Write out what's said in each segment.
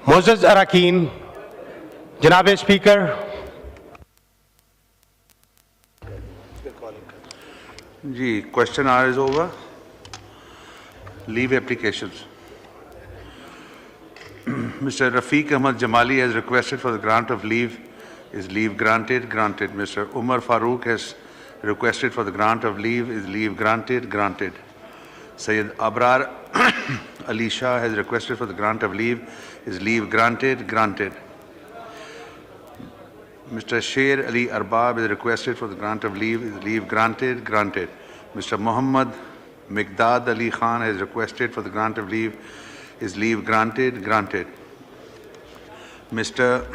Moses Arakin, Janabe Speaker. Ji, question hour is over. Leave applications. Mr. Rafiq Ahmad Jamali has requested for the grant of leave. Is leave granted? Granted. Mr. Umar Farooq has requested for the grant of leave. Is leave granted? Granted. Sayyid Abrar Ali Shah has requested for the grant of leave. Is leave granted? Granted. Mr. Sher Ali Arbab is requested for the grant of leave. Is leave granted? Granted. Mr. Muhammad Miqdad Ali Khan has requested for the grant of leave. Is leave granted? Granted. Mr.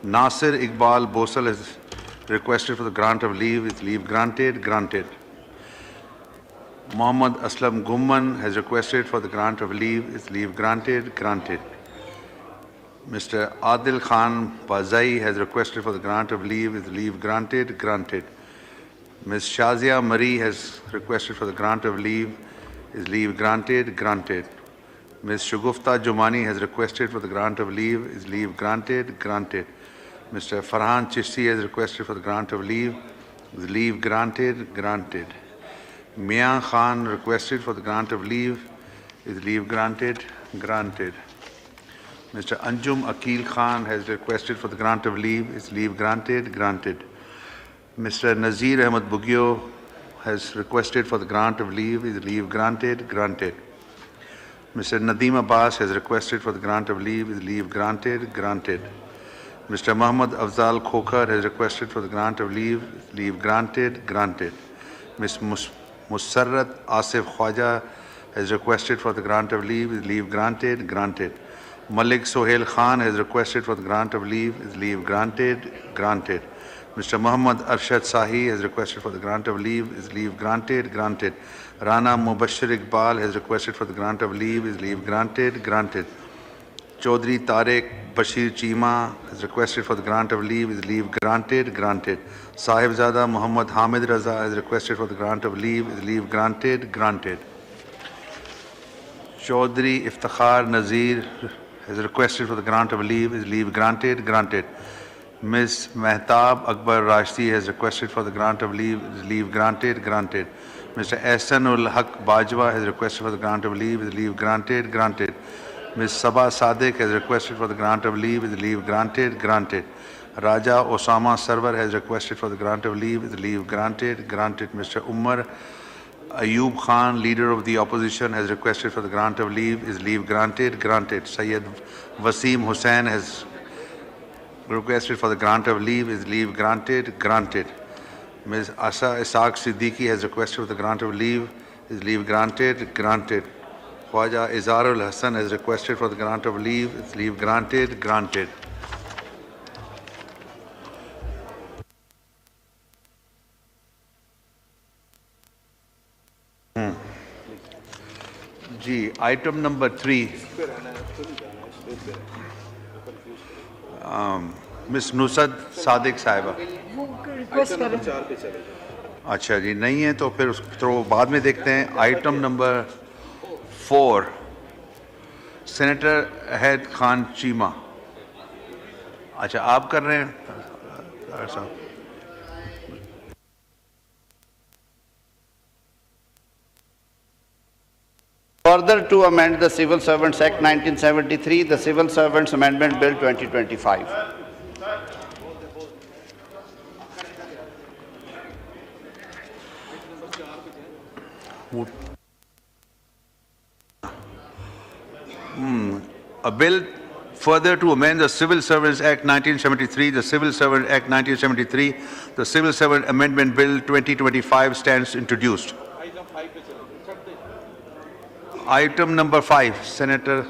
Nasir Iqbal Bosal has requested for the grant of leave. Is leave granted? Granted. Muhammad Aslam Gumman has requested for the grant of leave. Is leave granted? Granted. Mr. Adil Khan Bazai has requested for the grant of leave. Is leave granted? Granted. Ms. Shazia Marie has requested for the grant of leave. Is leave granted? Granted. Ms. Shugufta Jumani has requested for the grant of leave. Is leave granted? Granted. Mr. Farhan Chishti has requested for the grant of leave. Is leave granted? Granted. Mian Khan requested for the grant of leave. Is leave granted? Granted. Mr. Anjum Akil Khan has requested for the grant of leave. Is leave granted? Granted. Mr. Nazir Ahmad Bugio has requested for the grant of leave. Is leave granted? Granted. Mr. Nadeem Abbas has requested for the grant of leave. Is leave granted? Granted. Mr. Muhammad Afzal Khokhar has requested for the grant of leave. Is leave granted? Granted. Ms. Musarrat Asif Khwaja has requested for the grant of leave. Is leave granted? Granted. Malik Sohail Khan has requested for the grant of leave. Is leave granted? Granted. Mr. Muhammad Arshad Sahi has requested for the grant of leave. Is leave granted? Granted. Rana Mubashir Iqbal has requested for the grant of leave. Is leave granted? Granted. Chaudhry Tariq Bashir Cheema has requested for the grant of leave. Is leave granted? Granted. Sahibzada Muhammad Hamid Raza has requested for the grant of leave. Is leave granted? Granted. Chaudhry Iftikhar Nazir has requested for the grant of leave. Is leave granted? Granted. Ms. Mehtab Akbar Rashdi has requested for the grant of leave. Is leave granted? Granted. Mr. Ehsanul Haq Bajwa has requested for the grant of leave. Is leave granted? Granted. Ms. Sabah Sadiq has requested for the grant of leave. Is leave granted? Granted. Raja Osama Sarwar has requested for the grant of leave. Is leave granted? Granted. Mr. Umar Ayub Khan, leader of the opposition, has requested for the grant of leave. Is leave granted? Granted. Sayyid Wasim Hussain has requested for the grant of leave. Is leave granted? Granted. Ms. Asa Isaac Siddiqui has requested for the grant of leave. Is leave granted? Granted. Khwaja Izarul Hassan has requested for the grant of leave. Is leave granted? Granted. Ji, item number 3. Ms. Nusrat Sadiq Sahiba. اچھا جی نہیں ہے تو پھر تو بعد میں دیکھتے ہیں. Item number 4 senator Ahad Khan Cheema. اچھا آپ کر رہے ہیں صاحب. Further to amend the Civil Servants Act 1973, the Civil Servants Amendment Bill 2025. A bill further to amend the Civil Servants Act 1973, the Civil Servant Act 1973, the Civil Servant Amendment Bill 2025 stands introduced. Item number 5, Senator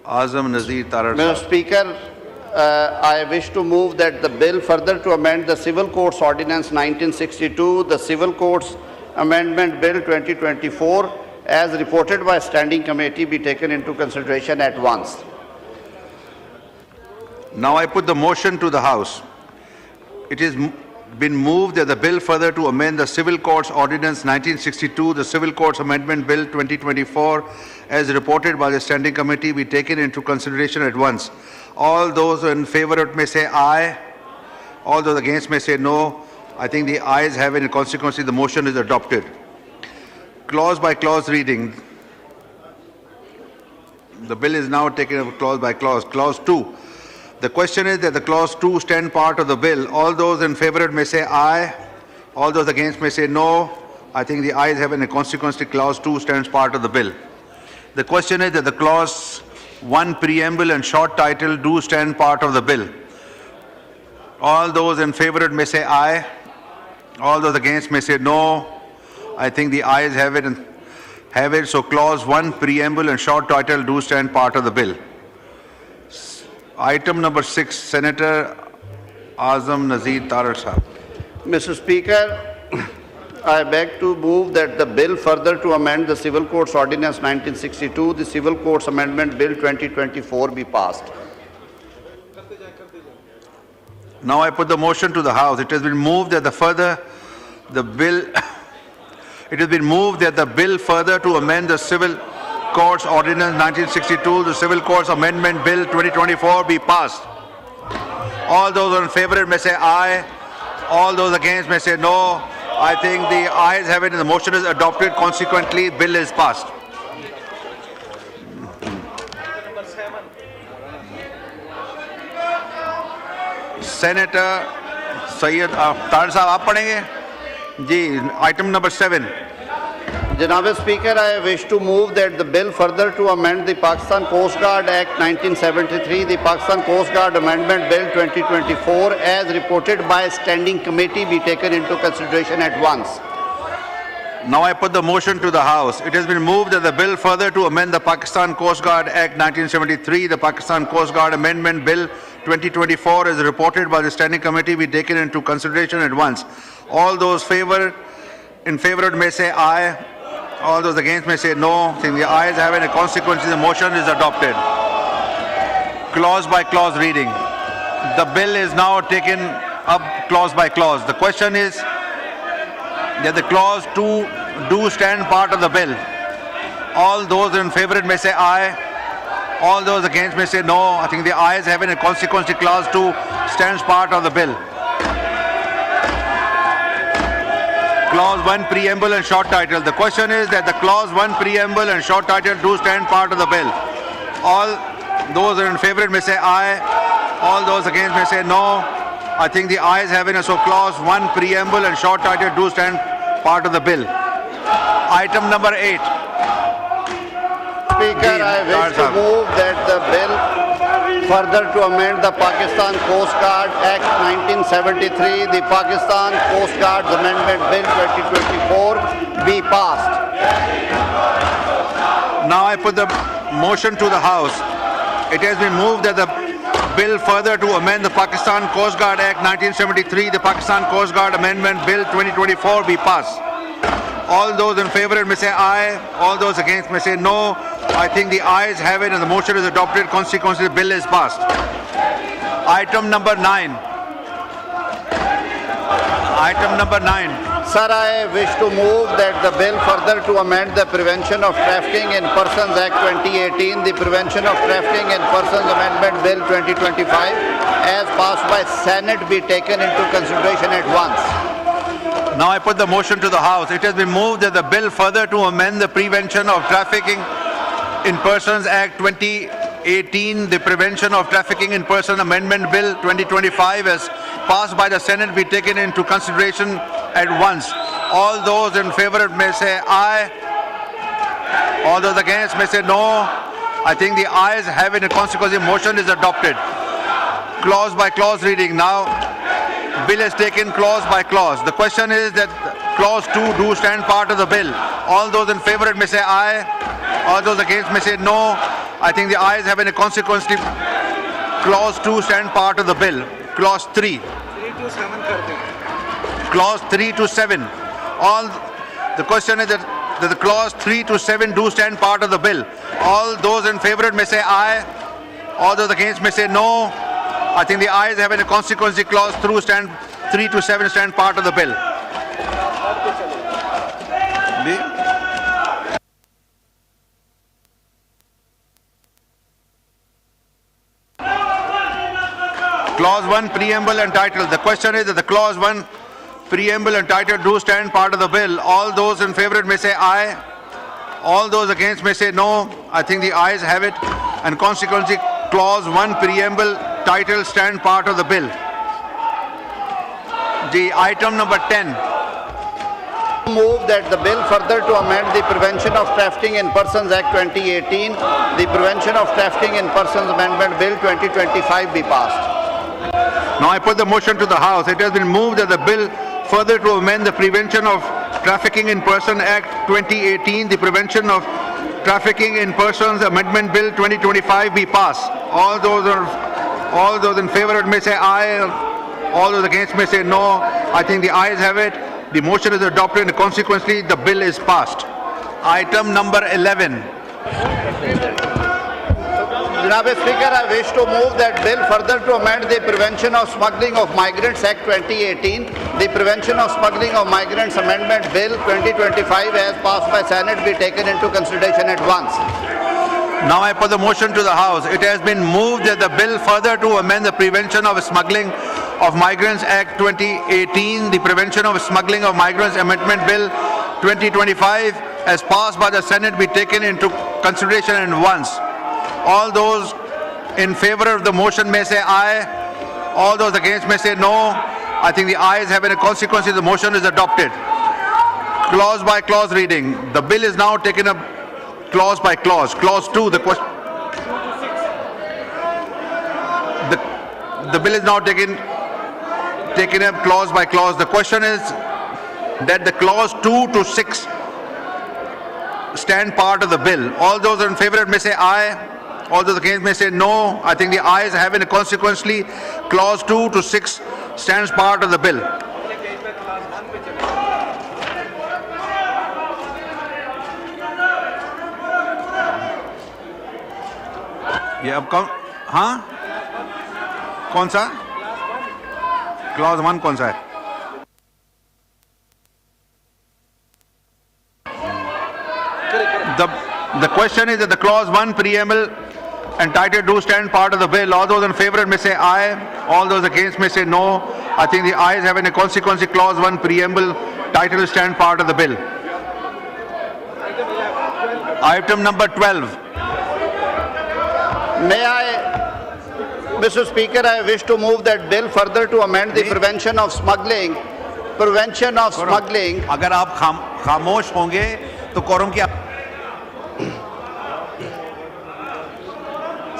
Azam Nazir Tarar. Mr. Speaker, I wish to move that the bill further to amend the Civil Courts Ordinance 1962, the Civil Courts Amendment Bill 2024, as reported by Standing Committee, be taken into consideration at once. Now I put the motion to the House. It is been moved that the bill further to amend the Civil Courts Ordinance 1962, the Civil Courts Amendment Bill 2024, as reported by the Standing Committee, be taken into consideration at once. All those in favor of it may say aye. All those against may say no. I think the ayes have it, and consequently the motion is adopted. Clause by clause reading. The bill is now taken up clause by clause. Clause 2. The question is that the clause 2 stand part of the bill. All those in favor of it may say aye. All those against may say no. I think the ayes have it, and consequently clause 2 stands part of the bill. The question is that the clause 1 preamble and short title do stand part of the bill. All those in favor of it may say aye. All those against may say no. I think the ayes have it, so clause 1 preamble and short title do stand part of the bill. Item number 6, Senator Azam Nazir Tarar Sahab. Mr. Speaker, I beg to move that the bill further to amend the Civil Courts Ordinance 1962, the Civil Courts Amendment Bill 2024 be passed. Now I put the motion to the House. It has been moved that the bill further to amend the Civil Courts Ordinance 1962, the Civil Courts Amendment Bill 2024 be passed. All those in favor may say aye. All those against may say no. I think the ayes have it, and the motion is adopted. Consequently, bill is passed. Senator Syed Tarar Sahab, आप पढ़ेंगे? जी, item number 7. Janaab Speaker, I wish to move that the bill further to amend the Pakistan Coast Guard Act 1973, the Pakistan Coast Guard Amendment Bill 2024, as reported by Standing Committee, be taken into consideration at once. Now I put the motion to the House. It has been moved that the bill further to amend the Pakistan Coast Guard Act 1973, the Pakistan Coast Guard Amendment Bill 2024, as reported by the Standing Committee, be taken into consideration at once. All those in favor may say aye. All those against may say no. Since the ayes have it, and consequently the motion is adopted. Clause by clause reading. The bill is now taken up clause by clause. The question is that the clause 2 do stand part of the bill. All those in favor may say aye. All those against may say no. I think the ayes have it, and consequently clause 2 stands part of the bill. Clause 1 preamble and short title. The question is that the clause 1 preamble and short title do stand part of the bill. All those in favor may say aye. All those against may say no. I think the ayes have it, so clause 1 preamble and short title do stand part of the bill. Item number 8. Speaker, I wish to move that the bill further to amend the Pakistan Coast Guard Act 1973, the Pakistan Coast Guard Amendment Bill 2024 be passed. Now I put the motion to the House. It has been moved that the bill further to amend the Pakistan Coast Guard Act 1973, the Pakistan Coast Guard Amendment Bill 2024 be passed. All those in favor may say aye. All those against may say no. I think the ayes have it, and the motion is adopted. Consequently, the bill is passed. Item number 9. Item number 9. Sir, I wish to move that the bill further to amend the Prevention of Trafficking in Persons Act 2018, the Prevention of Trafficking in Persons Amendment Bill 2025, as passed by Senate, be taken into consideration at once. Now I put the motion to the House. It has been moved that the bill further to amend the Prevention of Trafficking in Persons Act 2018, the Prevention of Trafficking in Persons Amendment Bill 2025, as passed by the Senate, be taken into consideration at once. All those in favor may say aye. All those against may say no. I think the ayes have it, and consequently motion is adopted. Clause by clause reading. Now, bill is taken clause by clause. The question is that clause 2 do stand part of the bill. All those in favor may say aye. All those against may say no. I think the ayes have it, and consequently clause 2 stand part of the bill. Clause 3. Clause 3 to 7. The question is that the clause 3 to 7 do stand part of the bill. All those in favor may say aye. All those against may say no. I think the ayes have it, and consequently clause 3 3 to 7 stand part of the bill. Clause 1, preamble and title. The question is that the clause 1, preamble and title do stand part of the bill. All those in favor may say aye. All those against may say no. I think the ayes have it. And consequently, clause 1, preamble, title stand part of the bill. The item number 10. Move that the bill further to amend the Prevention of Trafficking in Persons Act 2018, the Prevention of Trafficking in Persons Amendment Bill 2025 be passed. Now I put the motion to the House. It has been moved that the bill further to amend the Prevention of Trafficking in Persons Act 2018, the Prevention of Trafficking in Persons Amendment Bill 2025 be passed. All those in favor may say aye. All those against may say no. I think the ayes have it. The motion is adopted and consequently the bill is passed. Item number 11. Mr. Speaker, I wish to move that bill further to amend the Prevention of Smuggling of Migrants Act 2018, the Prevention of Smuggling of Migrants Amendment Bill 2025 as passed by Senate be taken into consideration at once. Now I put the motion to the House. It has been moved that the bill further to amend the Prevention of Smuggling of Migrants Act 2018, the Prevention of Smuggling of Migrants Amendment Bill 2025 as passed by the Senate be taken into consideration at once. All those in favor of the motion may say aye. All those against may say no. I think the ayes have it, and consequently the motion is adopted. Clause by clause reading. The bill is now taken up clause by clause. Clause 2, the question. The bill is now taken up clause by clause. The question is that the clause 2 to 6 stand part of the bill. All those in favor may say aye. All those against may say no. I think the ayes have it, and consequently clause 2 to 6 stands part of the bill. ये अब कौन कौन सा clause 1 कौन सा है? The question is that the clause 1 preamble and title do stand part of the bill. All those in favor may say aye. All those against may say no. I think the ayes have it, and consequently clause 1 preamble title stand part of the bill. Item number 12. Mr. Speaker, I wish to move that bill further to amend the Prevention of Smuggling. अगर आप खामोश होंगे तो quorum की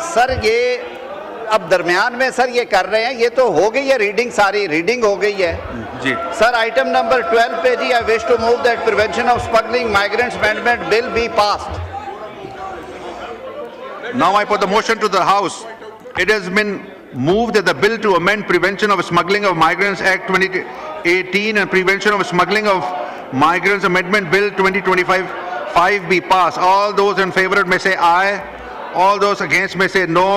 sir ये अब दरमियान में सर ये कर रहे हैं, ये तो हो गई है रीडिंग, सारी रीडिंग हो गई है जी सर. आइटम नंबर 12 पे जी, I wish to move that prevention of smuggling migrants amendment bill be passed. Now I put the motion to the House. It has been moved that the bill to amend Prevention of Smuggling of Migrants Act 2018 and Prevention of Smuggling of Migrants Amendment Bill 2025 be passed. All those in favor may say aye. All those against may say no.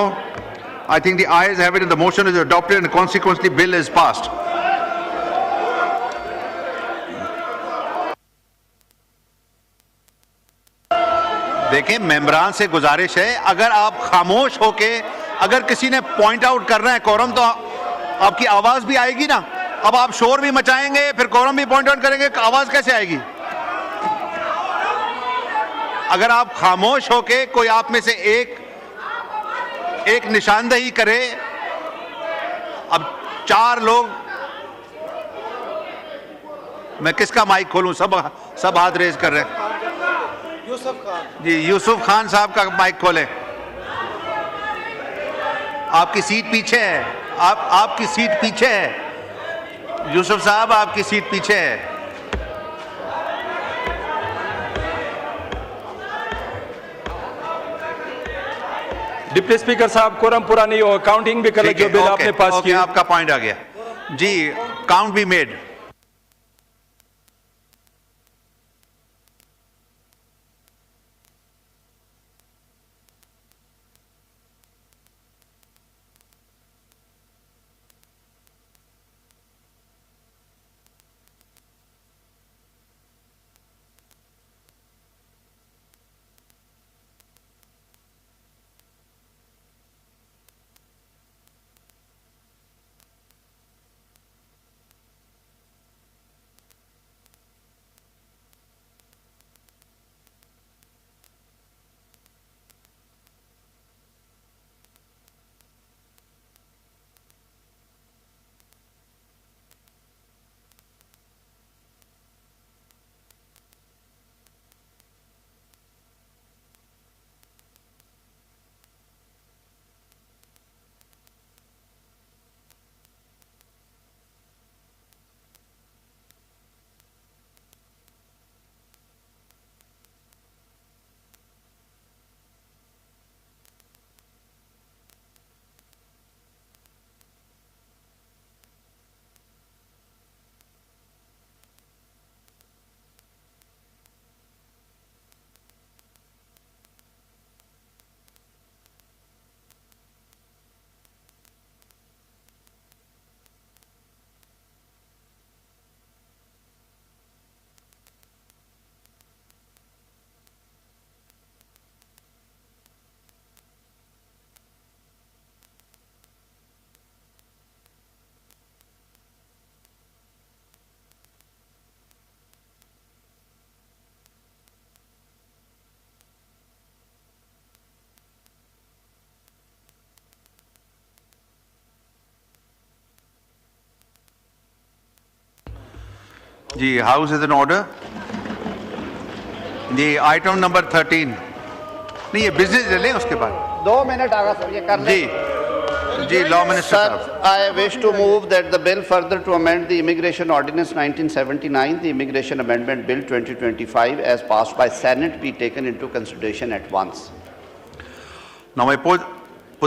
I think the ayes have it, and the motion is adopted, and consequently bill is passed. देखें, मेंबरान से गुजारिश है, अगर आप खामोश होके अगर किसी ने पॉइंट आउट करना है कोरम, तो आपकी आवाज भी आएगी ना. अब आप शोर भी मचाएंगे, फिर कोरम भी पॉइंट आउट करेंगे, आवाज कैसे आएगी? अगर आप खामोश होके कोई आप में से एक निशानदही करे. अब 4 लोग, मैं किसका माइक खोलूं? सब हाथ रेज कर रहे हैं. जी, यूसुफ खान साहब का माइक खोले. आपकी सीट पीछे है. आपकी सीट पीछे है. यूसुफ साहब, आपकी सीट पीछे है. डिप्टी स्पीकर साहब, कोरम पूरा नहीं हो, काउंटिंग भी कर ले जो बिल आपने पास किया. आपका पॉइंट आ गया जी. Count be made. जी, House is in order. The item number 13. नहीं, ये business ले लें उसके बाद. 2 मिनट आगा सर, ये कर जी, लें। जी, Law Minister Sir, साहब. I wish to move that the bill further to amend the Immigration Ordinance 1979, the Immigration Amendment Bill 2025 as passed by Senate be taken into consideration at once. Now I put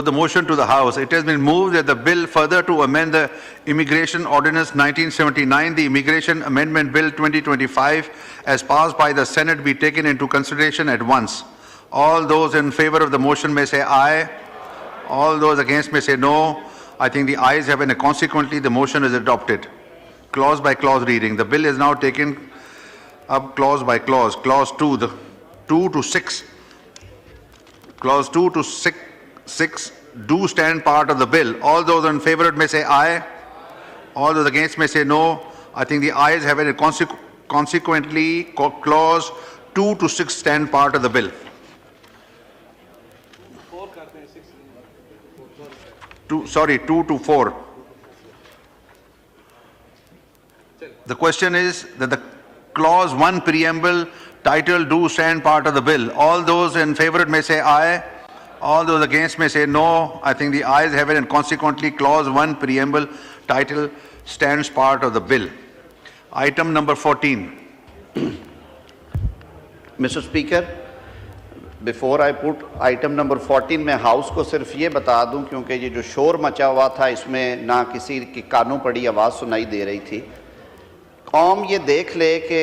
the motion to the House. It has been moved that the bill further to amend the Immigration Ordinance 1979, the Immigration Amendment Bill 2025 as passed by the Senate be taken into consideration at once. All those in favor of the motion may say aye. All those against may say no. I think the ayes have it, and consequently the motion is adopted. Clause by clause reading. The bill is now taken up clause by clause. Clause 2, the 2 to 6. Clause 2 to 6 do stand part of the bill. All those in favor may say aye. All those against may say no. I think the ayes have it, and consequently clause 2 to 6 stand part of the bill. 2 to 4. The question is that the clause 1 preamble title do stand part of the bill. All those in favor may say aye. All those against may say no. I think the ayes have it, and consequently clause 1 preamble title stands part of the bill. Item number 14. Mr. Speaker, before I put item number 14, मैं house को सिर्फ ये बता दूं क्योंकि ये जो शोर मचा हुआ था इसमें ना किसी की कानों पड़ी आवाज़ सुनाई दे रही थी। कौम ये देख ले कि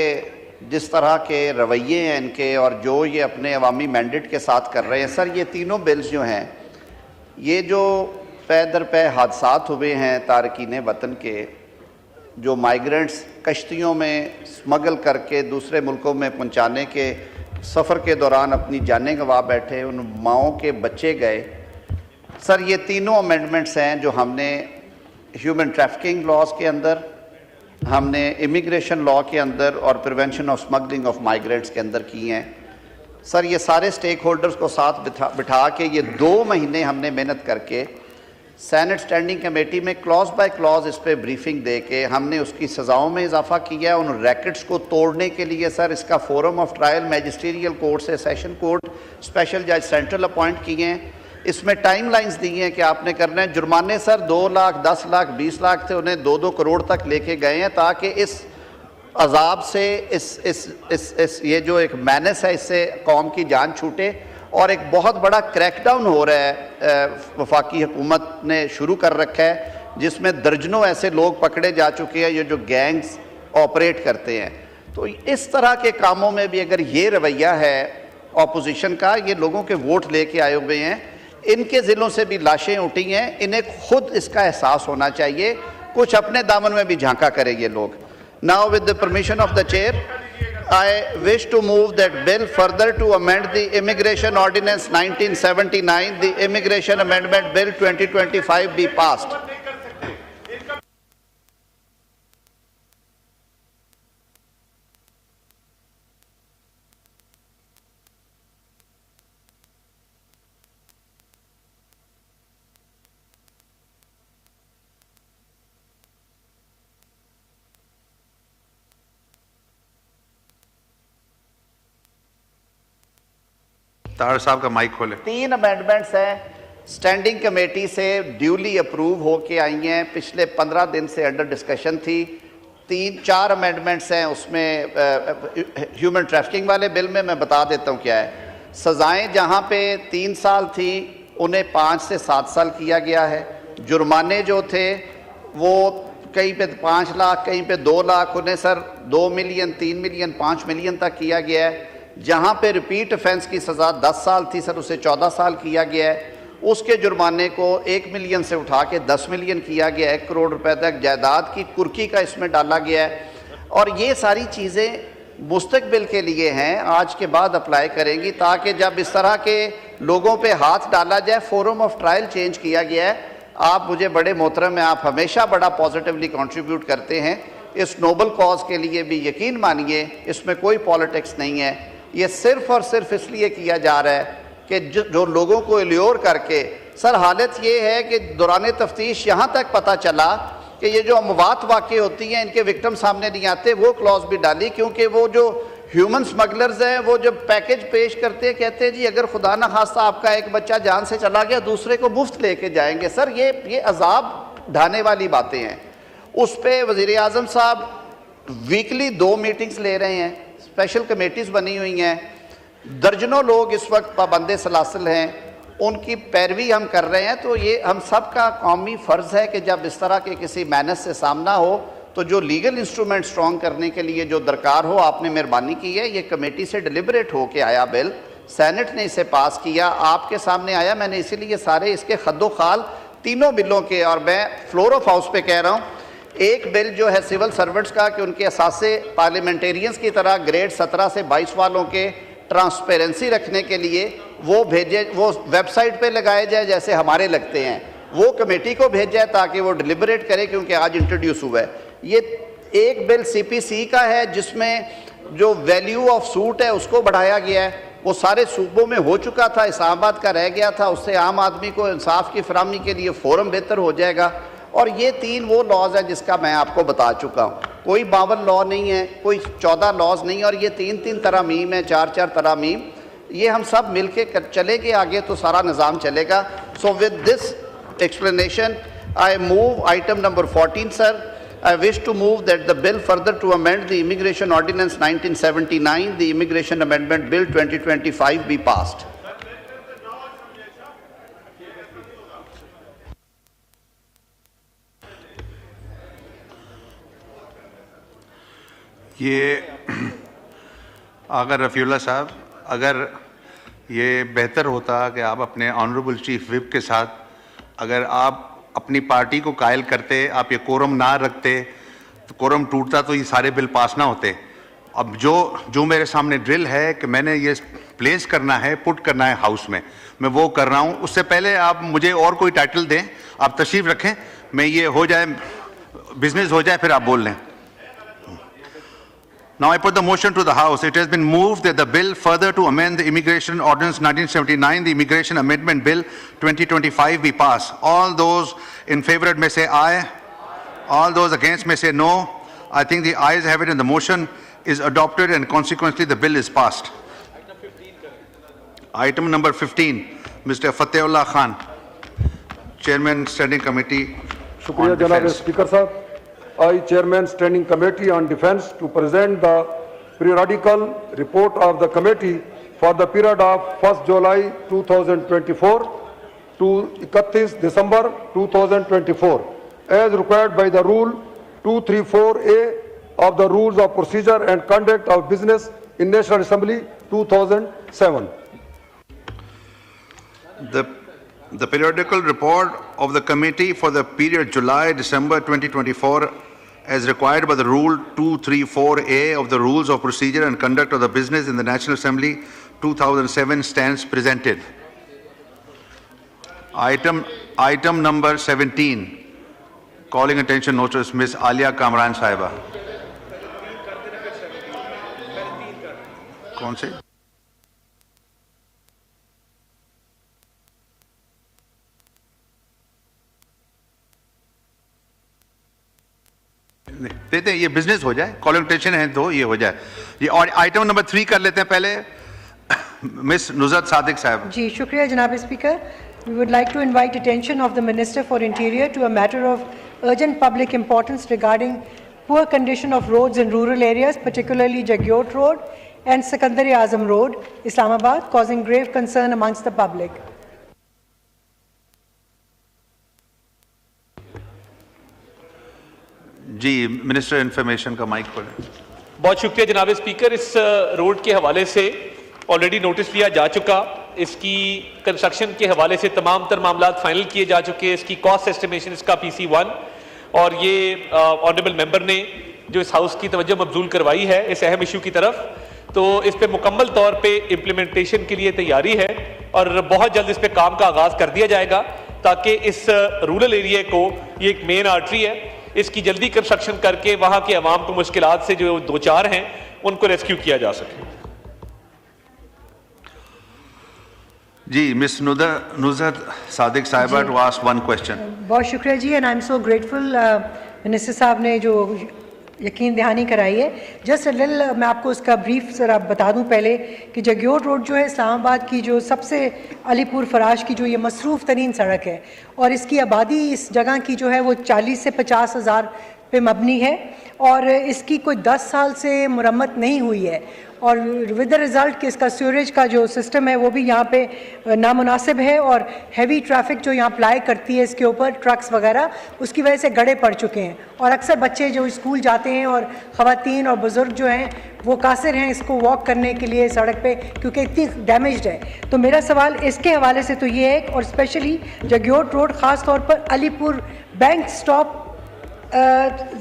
जिस तरह के रवैये हैं इनके और जो ये अपने अवामी मैंडेट के साथ कर रहे हैं। सर, ये तीनों बिल्स जो हैं, ये जो पै दर पै हादसात हुए हैं तारकीन वतन के, जो माइग्रेंट्स कश्तियों में स्मगल करके दूसरे मुल्कों में पहुंचाने के सफ़र के दौरान अपनी जानें गंवा बैठे, उन माओं के बच्चे गए। सर, ये तीनों अमेंडमेंट्स हैं जो हमने ह्यूमन ट्रैफिकिंग लॉज के अंदर, हमने इमिग्रेशन लॉ के अंदर और prevention of smuggling of migrants के अंदर किए हैं। सर, ये सारे स्टेक होल्डर्स को साथ बिठा के ये 2 महीने हमने मेहनत करके सेनेट स्टैंडिंग कमेटी में क्लॉज बाय क्लॉज इस पे ब्रीफिंग दे के हमने उसकी सज़ाओं में इजाफा किया। उन रैकेट्स को तोड़ने के लिए सर इसका forum of trial magisterial court से सेशन कोर्ट स्पेशल जज सेंट्रल अपॉइंट किए हैं। इसमें टाइम लाइन्स दी हैं कि आपने करना है। जुर्माने सर 2 लाख, 10 लाख, 20 लाख थे, उन्हें 2-2 करोड़ तक लेके गए हैं ताकि इस अजाब से इस ये जो एक मैनेस है इससे कौम की जान छूटे। और एक बहुत बड़ा क्रैकडाउन हो रहा है, वफाकी हुकूमत ने शुरू कर रखा है जिसमें दर्जनों ऐसे लोग पकड़े जा चुके हैं ये जो गैंग्स ऑपरेट करते हैं। तो इस तरह के कामों में भी अगर ये रवैया है ऑपोजिशन का, ये लोगों के वोट लेके आए हुए हैं, इनके ज़िलों से भी लाशें उठी हैं, इन्हें खुद इसका एहसास होना चाहिए, कुछ अपने दामन में भी झांका करें ये लोग। Now with the permission of the chair, I wish to move that bill further to amend the Immigration Ordinance 1979, the Immigration Amendment Bill 2025 be passed. तार साहब का माइक खोले। 3 अमेंडमेंट्स हैं, स्टैंडिंग कमेटी से ड्यूली अप्रूव होके आई हैं, पिछले 15 दिन से अंडर डिस्कशन थी। 3-4 अमेंडमेंट्स हैं, उसमें ह्यूमन ट्रैफिकिंग वाले बिल में मैं बता देता हूँ क्या है। सज़ाएं जहाँ पे 3 साल थी उन्हें 5 से 7 साल किया गया है। जुर्माने जो थे वो कहीं पे 5 लाख, कहीं पे 2 लाख, उन्हें सर 2 मिलियन, 3 मिलियन, 5 मिलियन तक किया गया है। जहाँ पे रिपीट ऑफेंस की सज़ा 10 साल थी सर उसे 14 साल किया गया है। उसके जुर्माने को 1 मिलियन से उठा के 10 मिलियन किया गया है। 1 करोड़ रुपए तक जायदाद की कुर्की का इसमें डाला गया है। और ये सारी चीज़ें मुस्तकबिल के लिए हैं, आज के बाद अप्लाई करेंगी ताकि जब इस तरह के लोगों पे हाथ डाला जाए। फोरम ऑफ ट्रायल चेंज किया गया है। आप मुझे बड़े मोहतरम हैं, आप हमेशा बड़ा पॉजिटिवली कंट्रीब्यूट करते हैं इस नोबल कॉज के लिए भी। यकीन मानिए इसमें कोई पॉलिटिक्स नहीं है, ये सिर्फ और सिर्फ इसलिए किया जा रहा है कि जो लोगों को इल्योर करके। सर, हालत ये है कि दौरान तफ्तीश यहाँ तक पता चला کہ یہ جو اموات واقع ہوتی ہیں ان کے وکٹم سامنے نہیں آتے، وہ کلوز بھی ڈالی، کیونکہ وہ جو ہیومن سمگلرز ہیں وہ جب پیکج پیش کرتے ہیں کہتے ہیں جی اگر خدا نہ خواستہ آپ کا ایک بچہ جان سے چلا گیا دوسرے کو مفت لے کے جائیں گے. سر یہ عذاب ڈھانے والی باتیں ہیں. اس پہ وزیر اعظم صاحب ویکلی 2 میٹنگز لے رہے ہیں، اسپیشل کمیٹیز بنی ہوئی ہیں، درجنوں لوگ اس وقت پابند سلاسل ہیں، ان کی پیروی ہم کر رہے ہیں. تو یہ ہم سب کا قومی فرض ہے کہ جب اس طرح کے کسی مینس سے سامنا ہو تو جو لیگل انسٹرومنٹ سٹرونگ کرنے کے لیے جو درکار ہو آپ نے مہربانی کی ہے. یہ کمیٹی سے ڈیلیبریٹ ہو کے آیا بل، سینٹ نے اسے پاس کیا، آپ کے سامنے آیا. میں نے اسی لیے سارے اس کے خد و خال تینوں بلوں کے، اور میں فلور آف ہاؤس پہ کہہ رہا ہوں، ایک بل جو ہے سول سرونٹس کا کہ ان کے اثاثے پارلیمنٹیرینز کی طرح گریڈ 17 سے 22 والوں کے ٹرانسپیرنسی رکھنے کے لیے وہ بھیجے، وہ ویب سائٹ پہ لگائے جائے جیسے ہمارے لگتے ہیں، وہ کمیٹی کو بھیج جائے تاکہ وہ ڈیلیبریٹ کرے، کیونکہ آج انٹروڈیوس ہوا ہے. یہ ایک بل سی پی سی کا ہے جس میں جو ویلیو آف سوٹ ہے اس کو بڑھایا گیا ہے، وہ سارے صوبوں میں ہو چکا تھا، اسلام آباد کا رہ گیا تھا، اس سے عام آدمی کو انصاف کی فراہمی کے لیے فورم بہتر ہو جائے گا. اور یہ 3 وہ لاز ہیں جس کا میں آپ کو بتا چکا ہوں. کوئی 52 لا نہیں ہے، کوئی 14 لاز نہیں، اور یہ 3 ترامیم ہیں، 4 ترامیم. یہ ہم سب مل کے چلے گے آگے تو سارا نظام چلے گا. So with this explanation I move item number 14 sir. I wish to move that the bill further to amend the Immigration Ordinance 1979, the Immigration Amendment Bill 2025 be passed. یہ اگر رفیع اللہ صاحب، اگر یہ بہتر ہوتا کہ آپ اپنے آنریبل چیف وپ کے ساتھ اگر آپ اپنی پارٹی کو قائل کرتے، آپ یہ کورم نہ رکھتے تو کورم ٹوٹتا تو یہ سارے بل پاس نہ ہوتے. اب جو میرے سامنے ڈرل ہے کہ میں نے یہ پلیس کرنا ہے، پٹ کرنا ہے ہاؤس میں وہ کر رہا ہوں. اس سے پہلے آپ مجھے اور کوئی ٹائٹل دیں، آپ تشریف رکھیں، میں یہ ہو جائے بزنس ہو جائے پھر آپ بول لیں. Now I put the motion to the House. It has been moved that the bill further to amend the Immigration Ordinance 1979, the Immigration Amendment Bill 2025 be passed. All those in favor may say aye. All those against may say no. I think the ayes have it and the motion is adopted and consequently the bill is passed. Item number 15, Mr. Fatehullah Khan, Chairman Standing Committee Shukriya on Janab Defence. Speaker Sahab. I, Chairman Standing Committee on Defence, to present the periodical report of the committee for the period of 1st July 2024 to 31st December 2024, as required by the Rule 234A of the Rules of Procedure and Conduct of Business in National Assembly 2007. The periodical report of the committee for the period July-December 2024 as required by the Rule 234A of the Rules of Procedure and Conduct of the Business in the National Assembly 2007 stands presented. Item number 17, calling attention notice, Ms. Alia Kamran Sahiba. कौन से? دیتے ہیں یہ business ہو جائے، کالنٹیشن ہے تو یہ ہو جائے. یہ اور آئٹم نمبر 3 کر لیتے ہیں پہلے. مس نزہت صادق صاحب. جی شکریہ جناب speaker. We would like to invite attention of the Minister for Interior to a matter of urgent public importance regarding poor condition of roads in rural areas, particularly Jagyot Road and Sikandar-e-Azam Road, Islamabad, causing grave concern amongst the public. جی minister information کا mic پر. بہت شکریہ جناب speaker. اس road کے حوالے سے already notice لیا جا چکا، اس کی کنسٹرکشن کے حوالے سے تمام تر معاملات فائنل کیے جا چکے. اس کی کاسٹ اسٹیمیشن اس کا PC1 اور یہ آنریبل ممبر نے جو اس ہاؤس کی توجہ مبذول کروائی ہے اس اہم ایشو کی طرف، تو اس پہ مکمل طور پہ امپلیمنٹیشن کے لیے تیاری ہے اور بہت جلد اس پہ کام کا آغاز کر دیا جائے گا تاکہ اس رورل ایریا کو، یہ ایک مین آرٹری ہے، اس کی جلدی کنسٹرکشن کر کے وہاں کے عوام کو مشکلات سے جو دو چار ہیں ان کو ریسکیو کیا جا سکے. جی مس نزہت صادق صاحبہ ٹو آسک ون کوسچن. بہت شکریہ جی. And I am so grateful minister साहब ने जो यकीन दहानी कराई है, जस्ट मैं आपको उसका ब्रीफ ज़रा बता दूं पहले कि जग्योट रोड जो है इस्लामाबाद की जो सबसे अलीपुर फराज की जो ये मसरूफ़ तरीन सड़क है और इसकी आबादी इस जगह की जो है वो 40 से 50 हज़ार पे मबनी है और इसकी कोई 10 साल से मुरम्मत नहीं हुई है और विद द रिज़ल्ट कि इसका सीवरेज का जो सिस्टम है वो भी यहाँ पे नामुनासिब है और हैवी ट्रैफिक जो यहाँ अप्लाई करती है इसके ऊपर ट्रक्स वगैरह, उसकी वजह से गड्ढे पड़ चुके हैं और अक्सर बच्चे जो स्कूल जाते हैं और ख़वातीन और बुज़ुर्ग जो हैं वो कासिर हैं इसको वॉक करने के लिए सड़क पे क्योंकि इतनी डैमेज्ड है। तो मेरा सवाल इसके हवाले से तो ये है और स्पेशली जग्योट रोड ख़ास तौर पर अलीपुर बैंक स्टॉप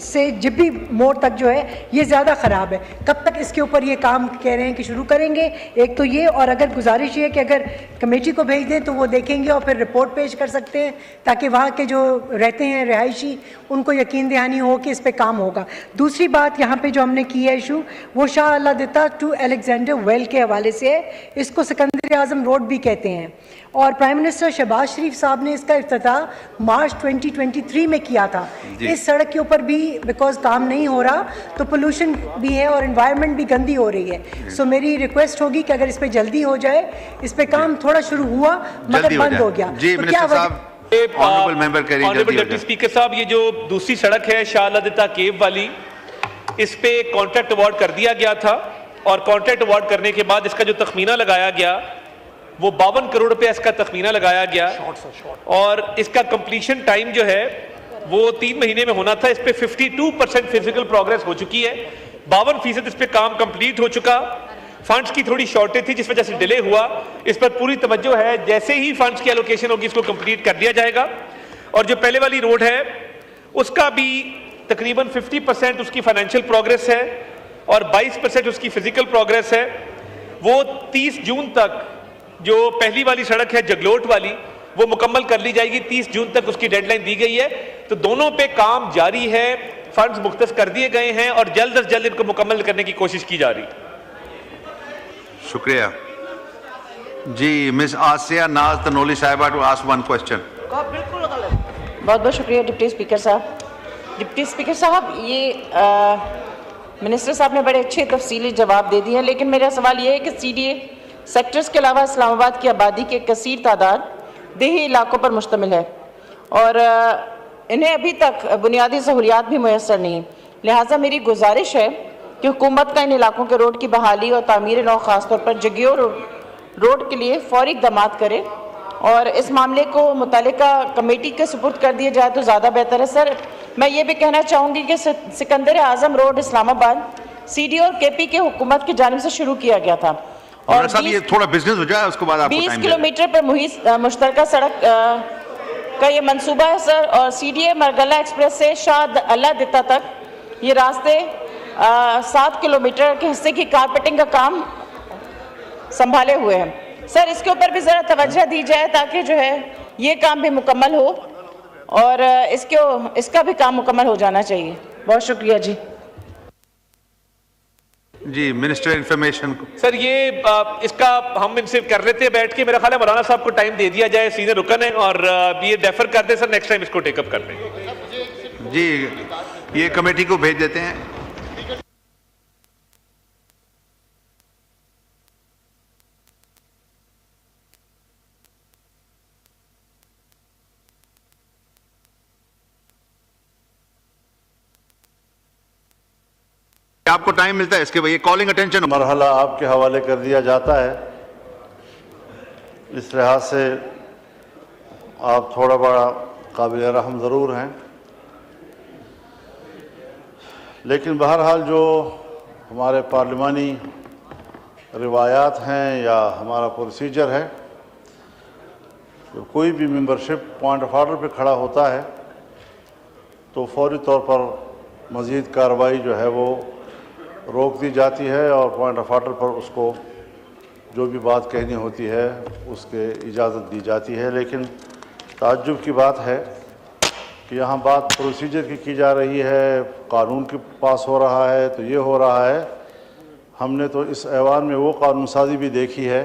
से जिब्बी मोड़ तक जो है ये ज़्यादा ख़राब है, कब तक इसके ऊपर ये काम कह रहे हैं कि शुरू करेंगे? एक तो ये, और अगर गुजारिश ये है कि अगर कमेटी को भेज दें तो वो देखेंगे और फिर रिपोर्ट पेश कर सकते हैं ताकि वहाँ के जो रहते हैं रिहायशी उनको यकीन दहानी हो कि इस पर काम होगा। दूसरी बात यहाँ पे जो हमने की है इशू वो शाह अलादिता टू अलेक्जेंडर वेल के हवाले से है, इसको सिकंदर आज़म रोड भी कहते हैं और प्राइम मिनिस्टर शहबाज शरीफ साहब ने इसका इफ्तिताह मार्च 2023 में किया था। इस सड़क के ऊपर भी बिकॉज काम नहीं हो रहा तो पोल्यूशन भी है और एनवायरनमेंट भी गंदी हो रही है। सो मेरी रिक्वेस्ट होगी कि अगर इस पे जल्दी हो जाए, इस पे काम थोड़ा शुरू हुआ मगर बंद हो गया। जी तो मिनिस्टर साहब, ऑनरेबल मेंबर कह रही हैं जल्दी हो डिप्टी जाए। स्पीकर साहब, ये जो दूसरी सड़क है शाह अलादिता केव वाली, इस पे कॉन्ट्रैक्ट अवार्ड कर दिया गया था और कॉन्ट्रैक्ट अवार्ड करने के बाद इसका जो तखमीना लगाया गया वो 52 करोड़ रुपया इसका तखमीना लगाया गया और इसका कंप्लीशन टाइम जो है वो 3 महीने में होना था। इस पे 52% फिजिकल प्रोग्रेस हो चुकी है, 52% इस पे काम कंप्लीट हो चुका। फंड्स की थोड़ी शॉर्टेज थी जिस वजह से डिले हुआ, इस पर पूरी तवज्जो है, जैसे ही फंड्स की एलोकेशन होगी इसको कंप्लीट कर दिया जाएगा। और जो पहले वाली रोड है उसका भी तकरीबन 50% उसकी फाइनेंशियल प्रोग्रेस है और 22% उसकी फिजिकल प्रोग्रेस है। वो 30 जून तक जो पहली वाली सड़क है जगलोट वाली वो मुकम्मल कर ली जाएगी, 30 जून तक उसकी डेडलाइन दी गई है। तो दोनों पे काम जारी है, फंड्स मुख्तस कर दिए गए हैं और जल्द से जल्द इनको मुकम्मल करने की कोशिश की जा रही है। शुक्रिया जी। मिस आसिया नाज तनोली साहिबा टू आस्क वन क्वेश्चन। बहुत बहुत शुक्रिया डिप्टी स्पीकर साहब। डिप्टी स्पीकर साहब, ये मिनिस्टर साहब ने बड़े अच्छे तफसीली जवाब दे दिए हैं, लेकिन मेरा सवाल ये है कि CDA सेक्टर्स के अलावा इस्लामाबाद की आबादी की कसीर तादाद देही इलाकों पर मुश्तमिल है और इन्हें अभी तक बुनियादी सहूलियात भी मैसर नहीं। लिहाजा मेरी गुजारिश है कि हुकूमत का इन इलाकों के रोड की बहाली और तामीर नौ ख़ास तौर पर जग्योर रोड के लिए फौरी इक़दामात करे और इस मामले को मुतल्लिका कमेटी के सुपुर्द कर दिया जाए तो ज़्यादा बेहतर है। सर, मैं ये भी कहना चाहूँगी कि सिकंदर आज़म रोड इस्लामाबाद CD और KP के हुकूमत की जानिब से शुरू किया गया था और ये थोड़ा बिजनेस हो जाए उसके बाद आपको 20 टाइम किलोमीटर पर मुश्तरका सड़क का ये मंसूबा है सर। और CDA मरगला एक्सप्रेस से शाह अलादिता तक ये रास्ते 7 किलोमीटर के हिस्से की कारपेटिंग का काम संभाले हुए हैं। सर, इसके ऊपर भी ज़रा तवज्जो दी जाए ताकि जो है ये काम भी मुकम्मल हो और इसका भी काम मुकम्मल हो जाना चाहिए। बहुत शुक्रिया जी। जी मिनिस्टर इंफॉर्मेशन। सर, ये इसका हम इनसे कर लेते हैं बैठ के, मेरा ख्याल है मौलाना साहब को टाइम दे दिया जाए, सीनियर रुकन है और ये डेफर कर दे सर, नेक्स्ट टाइम इसको टेकअप कर लें। जी ये कमेटी को भेज देते हैं। आपको टाइम मिलता है इसके, ये कॉलिंग अटेंशन मरहला आपके हवाले कर दिया जाता है। इस लिहाज से आप थोड़ा बड़ा काबिल रहम ज़रूर हैं, लेकिन बहरहाल जो हमारे पार्लिमानी रिवायात हैं या हमारा प्रोसीजर है, तो कोई भी मेंबरशिप पॉइंट ऑफ आर्डर पे खड़ा होता है तो फौरी तौर पर मज़ीद कार्रवाई जो है वो रोक दी जाती है और पॉइंट ऑफ आर्डर पर उसको जो भी बात कहनी होती है उसके इजाज़त दी जाती है। लेकिन ताज्जुब की बात है कि यहाँ बात प्रोसीजर की जा रही है, कानून के पास हो रहा है तो ये हो रहा है। हमने तो इस ऐवान में वो कानून साजी भी देखी है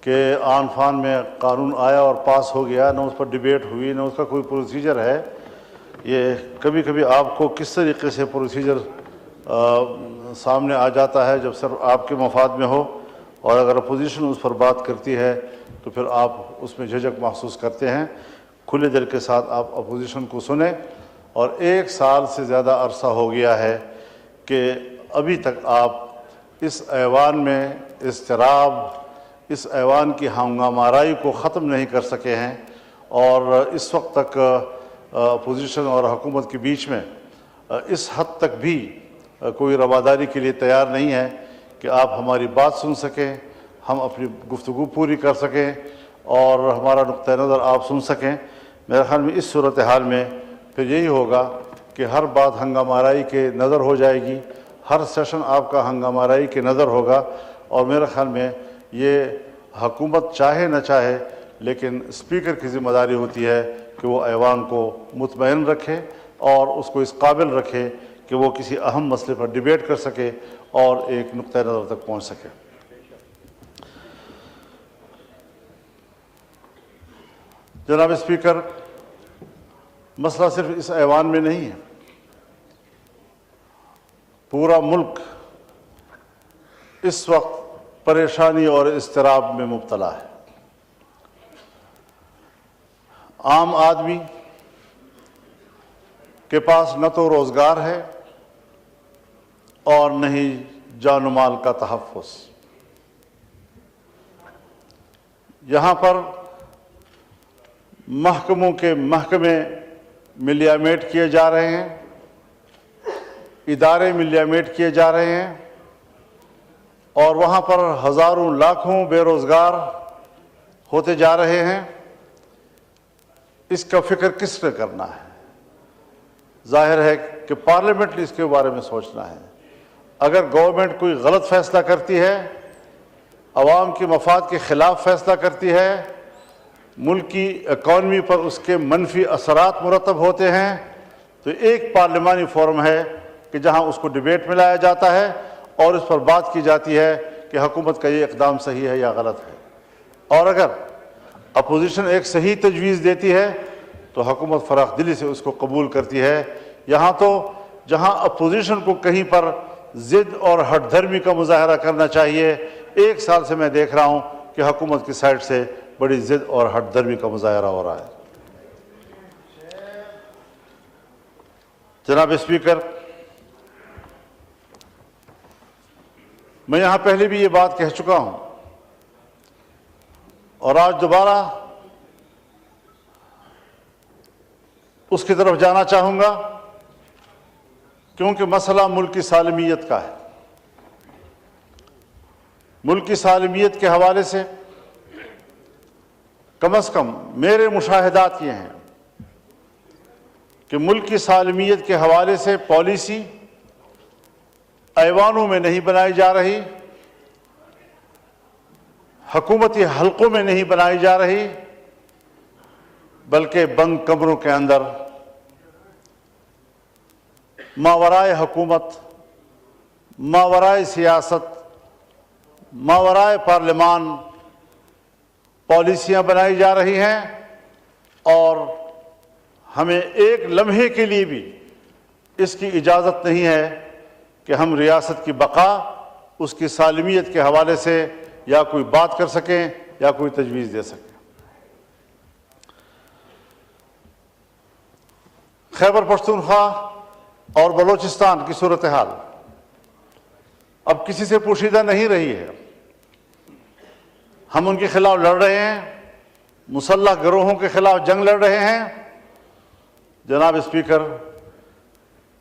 कि आन फान में कानून आया और पास हो गया, न उस पर डिबेट हुई, न उसका कोई प्रोसीजर है। یہ کبھی کبھی آپ کو کس طریقے سے پروسیجر سامنے آ جاتا ہے جب صرف آپ کے مفاد میں ہو، اور اگر اپوزیشن اس پر بات کرتی ہے تو پھر آپ اس میں جھجک محسوس کرتے ہیں۔ کھلے دل کے ساتھ آپ اپوزیشن کو سنیں، اور 1 سال سے زیادہ عرصہ ہو گیا ہے کہ ابھی تک آپ اس ایوان میں اضطراب، اس ایوان کی ہنگامہ آرائی کو ختم نہیں کر سکے ہیں، اور اس وقت تک اپوزیشن اور حکومت کے بیچ میں اس حد تک بھی کوئی رواداری کے لیے تیار نہیں ہے کہ آپ ہماری بات سن سکیں، ہم اپنی گفتگو پوری کر سکیں اور ہمارا نقطہ نظر آپ سن سکیں۔ میرے خیال میں اس صورتحال میں پھر یہی ہوگا کہ ہر بات ہنگامہ آرائی کے نظر ہو جائے گی، ہر سیشن آپ کا ہنگامہ آرائی کے نظر ہوگا، اور میرے خیال میں یہ حکومت چاہے نہ چاہے لیکن اسپیکر کی ذمہ داری ہوتی ہے کہ وہ ایوان کو مطمئن رکھے اور اس کو اس قابل رکھے کہ وہ کسی اہم مسئلے پر ڈیبیٹ کر سکے اور ایک نقطہ نظر تک پہنچ سکے۔ جناب اسپیکر، مسئلہ صرف اس ایوان میں نہیں ہے، پورا ملک اس وقت پریشانی اور اضطراب میں مبتلا ہے۔ عام آدمی کے پاس نہ تو روزگار ہے اور نہ ہی جان و مال کا تحفظ۔ یہاں پر محکموں کے محکمے ملیامیٹ کیے جا رہے ہیں، ادارے ملیامیٹ کیے جا رہے ہیں، اور وہاں پر ہزاروں لاکھوں بے روزگار ہوتے جا رہے ہیں۔ اس کا فکر کس نے کرنا ہے؟ ظاہر ہے کہ پارلیمنٹ نے اس کے بارے میں سوچنا ہے۔ اگر گورنمنٹ کوئی غلط فیصلہ کرتی ہے، عوام کے مفاد کے خلاف فیصلہ کرتی ہے، ملک کی اکانومی پر اس کے منفی اثرات مرتب ہوتے ہیں، تو ایک پارلیمانی فورم ہے کہ جہاں اس کو ڈیبیٹ میں لایا جاتا ہے اور اس پر بات کی جاتی ہے کہ حکومت کا یہ اقدام صحیح ہے یا غلط ہے۔ اور اگر اپوزیشن ایک صحیح تجویز دیتی ہے تو حکومت فراخ دلی سے اس کو قبول کرتی ہے۔ یہاں تو جہاں اپوزیشن کو کہیں پر ضد اور ہٹ دھرمی کا مظاہرہ کرنا چاہیے، 1 سال سے میں دیکھ رہا ہوں کہ حکومت کی سائٹ سے بڑی ضد اور ہٹ دھرمی کا مظاہرہ ہو رہا ہے۔ جناب اسپیکر، میں یہاں پہلے بھی یہ بات کہہ چکا ہوں اور آج دوبارہ اس کی طرف جانا چاہوں گا، کیونکہ مسئلہ ملک کی سالمیت کا ہے۔ ملک کی سالمیت کے حوالے سے کم از کم میرے مشاہدات یہ ہیں کہ ملک کی سالمیت کے حوالے سے پالیسی ایوانوں میں نہیں بنائی جا رہی، حکومتی حلقوں میں نہیں بنائی جا رہی، بلکہ بند کمروں کے اندر ماورائے حکومت، ماورائے سیاست، ماورائے پارلیمان پالیسیاں بنائی جا رہی ہیں، اور ہمیں ایک لمحے کے لیے بھی اس کی اجازت نہیں ہے کہ ہم ریاست کی بقا، اس کی سالمیت کے حوالے سے یا کوئی بات کر سکیں یا کوئی تجویز دے سکیں۔ خیبر پختونخوا اور بلوچستان کی صورتحال اب کسی سے پوشیدہ نہیں رہی ہے۔ ہم ان کے خلاف لڑ رہے ہیں، مسلح گروہوں کے خلاف جنگ لڑ رہے ہیں۔ جناب اسپیکر،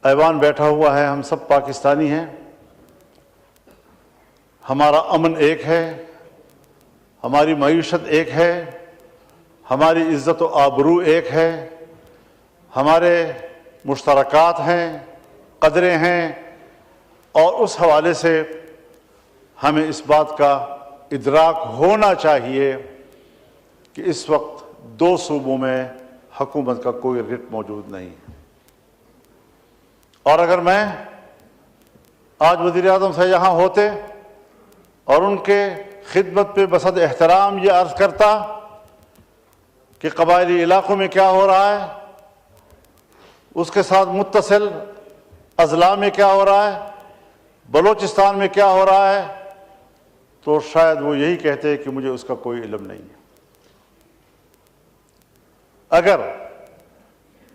ایوان بیٹھا ہوا ہے، ہم سب پاکستانی ہیں، ہمارا امن ایک ہے، ہماری معیشت ایک ہے، ہماری عزت و آبرو ایک ہے، ہمارے مشترکات ہیں، قدریں ہیں، اور اس حوالے سے ہمیں اس بات کا ادراک ہونا چاہیے کہ اس وقت 2 صوبوں میں حکومت کا کوئی رٹ موجود نہیں ہے۔ اور اگر میں آج وزیر اعظم سے یہاں ہوتے اور ان کے خدمت پہ بصد احترام یہ عرض کرتا کہ قبائلی علاقوں میں کیا ہو رہا ہے، اس کے ساتھ متصل اضلاع میں کیا ہو رہا ہے، بلوچستان میں کیا ہو رہا ہے، تو شاید وہ یہی کہتے کہ مجھے اس کا کوئی علم نہیں ہے۔ اگر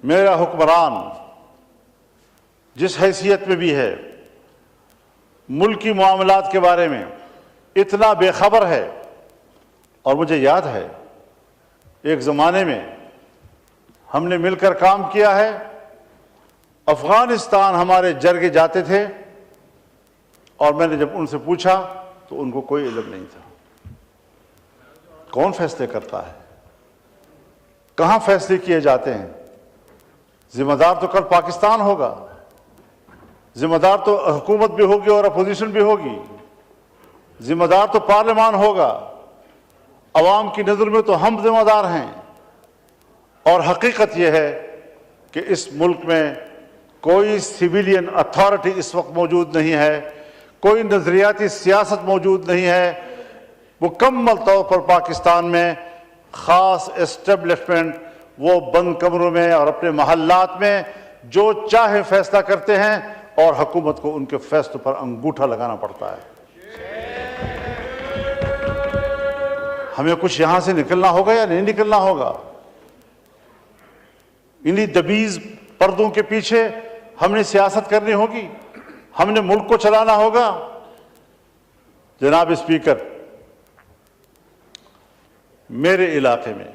میرا حکمران جس حیثیت میں بھی ہے ملکی معاملات کے بارے میں اتنا بے خبر ہے، اور مجھے یاد ہے ایک زمانے میں ہم نے مل کر کام کیا ہے، افغانستان ہمارے جرگے جاتے تھے، اور میں نے جب ان سے پوچھا تو ان کو کوئی علم نہیں تھا۔ کون فیصلے کرتا ہے، کہاں فیصلے کیے جاتے ہیں؟ ذمہ دار تو کل پاکستان ہوگا، ذمہ دار تو حکومت بھی ہوگی اور اپوزیشن بھی ہوگی، ذمہ دار تو پارلیمان ہوگا، عوام کی نظر میں تو ہم ذمہ دار ہیں۔ اور حقیقت یہ ہے کہ اس ملک میں کوئی سویلین اتھارٹی اس وقت موجود نہیں ہے، کوئی نظریاتی سیاست موجود نہیں ہے۔ مکمل طور پر پاکستان میں خاص اسٹیبلشمنٹ وہ بند کمروں میں اور اپنے محلات میں جو چاہے فیصلہ کرتے ہیں، اور حکومت کو ان کے فیصلوں پر انگوٹھا لگانا پڑتا ہے۔ ہمیں کچھ یہاں سے نکلنا ہوگا یا نہیں نکلنا ہوگا؟ انہی دبیز پردوں کے پیچھے ہم نے سیاست کرنی ہوگی، ہم نے ملک کو چلانا ہوگا۔ جناب اسپیکر، میرے علاقے میں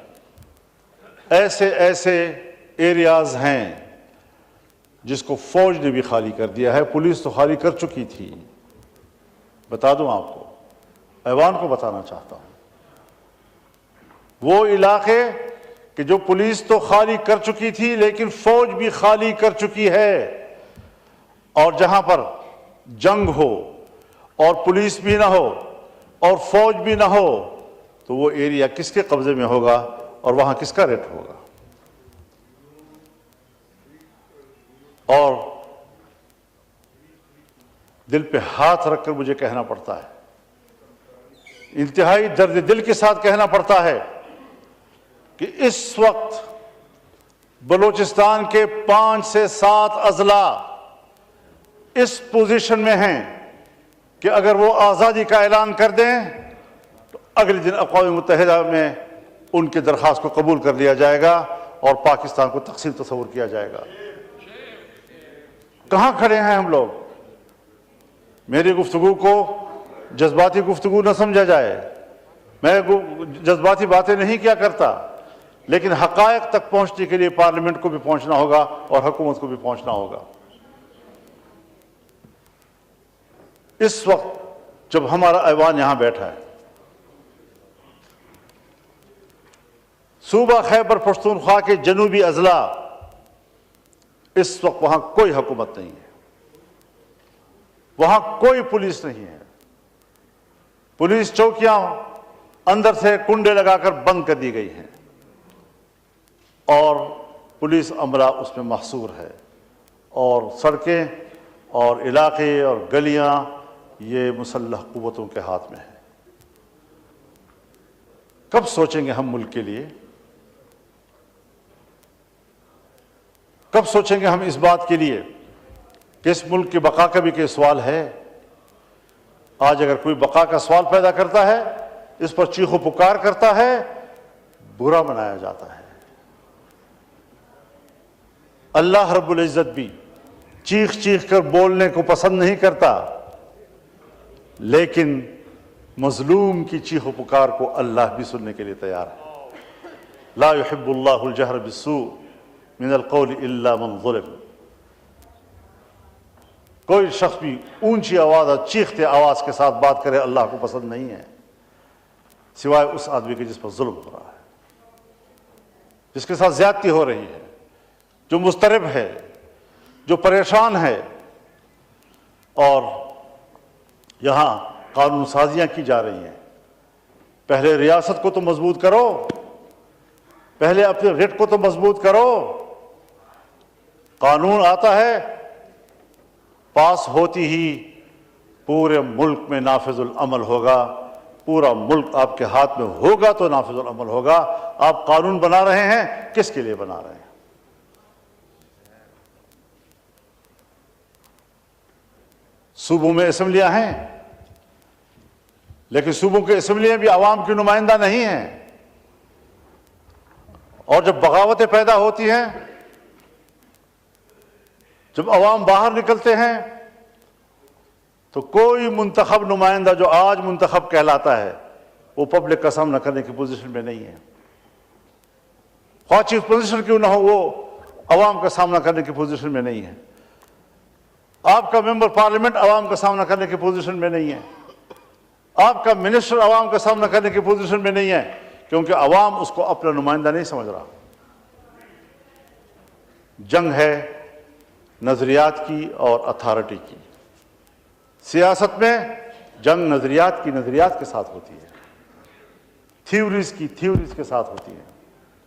ایسے ایریاز ہیں جس کو فوج نے بھی خالی کر دیا ہے، پولیس تو خالی کر چکی تھی۔ بتا دوں آپ کو، ایوان کو بتانا چاہتا ہوں، وہ علاقے کہ جو پولیس تو خالی کر چکی تھی لیکن فوج بھی خالی کر چکی ہے، اور جہاں پر جنگ ہو اور پولیس بھی نہ ہو اور فوج بھی نہ ہو تو وہ ایریا کس کے قبضے میں ہوگا اور وہاں کس کا ریٹ ہوگا؟ اور دل پہ ہاتھ رکھ کر مجھے کہنا پڑتا ہے، انتہائی درد دل کے ساتھ کہنا پڑتا ہے کہ اس وقت بلوچستان کے 5 سے 7 اضلاع اس پوزیشن میں ہیں کہ اگر وہ آزادی کا اعلان کر دیں تو اگلے دن اقوام متحدہ میں ان کی درخواست کو قبول کر لیا جائے گا اور پاکستان کو تقسیم تصور کیا جائے گا۔ کہاں کھڑے ہیں ہم لوگ؟ میری گفتگو کو جذباتی گفتگو نہ سمجھا جائے، میں جذباتی باتیں نہیں کیا کرتا، لیکن حقائق تک پہنچنے کے لیے پارلیمنٹ کو بھی پہنچنا ہوگا اور حکومت کو بھی پہنچنا ہوگا۔ اس وقت جب ہمارا ایوان یہاں بیٹھا ہے، صوبہ خیبر پختونخوا کے جنوبی اضلاع، اس وقت وہاں کوئی حکومت نہیں ہے، وہاں کوئی پولیس نہیں ہے، پولیس چوکیاں اندر سے کنڈے لگا کر بند کر دی گئی ہیں، اور پولیس عملہ اس میں محصور ہے، اور سڑکیں اور علاقے اور گلیاں یہ مسلح قوتوں کے ہاتھ میں ہیں۔ کب سوچیں گے ہم ملک کے لیے؟ کب سوچیں گے ہم اس بات کے لیے کہ اس ملک کی بقا کا بھی کوئی سوال ہے؟ آج اگر کوئی بقا کا سوال پیدا کرتا ہے، اس پر چیخ و پکار کرتا ہے، برا منایا جاتا ہے۔ اللہ رب العزت بھی چیخ چیخ کر بولنے کو پسند نہیں کرتا، لیکن مظلوم کی چیخ و پکار کو اللہ بھی سننے کے لیے تیار ہے۔ لا يحب اللہ الجہر بالسوء من القول الا من ظلم۔ کوئی شخص بھی اونچی آواز اور چیختے آواز کے ساتھ بات کرے اللہ کو پسند نہیں ہے، سوائے اس آدمی کے جس پر ظلم ہو رہا ہے، جس کے ساتھ زیادتی ہو رہی ہے، جو مضطرب ہے، جو پریشان ہے۔ اور یہاں قانون سازیاں کی جا رہی ہیں۔ پہلے ریاست کو تو مضبوط کرو، پہلے اپنے ریٹ کو تو مضبوط کرو۔ قانون آتا ہے، پاس ہوتی ہی پورے ملک میں نافذ العمل ہوگا، پورا ملک آپ کے ہاتھ میں ہوگا تو نافذ العمل ہوگا۔ آپ قانون بنا رہے ہیں، کس کے لیے بنا رہے ہیں؟ صوبوں میں اسمبلیاں ہیں، لیکن صوبوں کی اسمبلیاں بھی عوام کی نمائندہ نہیں ہیں، اور جب بغاوتیں پیدا ہوتی ہیں، جب عوام باہر نکلتے ہیں، تو کوئی منتخب نمائندہ جو آج منتخب کہلاتا ہے وہ پبلک کا سامنا کرنے کی پوزیشن میں نہیں ہے، خواہ چیف پوزیشن کیوں نہ ہو، وہ عوام کا سامنا کرنے کی پوزیشن میں نہیں ہے۔ آپ کا ممبر پارلیمنٹ عوام کا سامنا کرنے کی پوزیشن میں نہیں ہے، آپ کا منسٹر عوام کا سامنا کرنے کی پوزیشن میں نہیں ہے، کیونکہ عوام اس کو اپنا نمائندہ نہیں سمجھ رہا۔ جنگ ہے نظریات کی اور اتھارٹی کی۔ سیاست میں جنگ نظریات کے ساتھ ہوتی ہے، تھیوریز کے ساتھ ہوتی ہے۔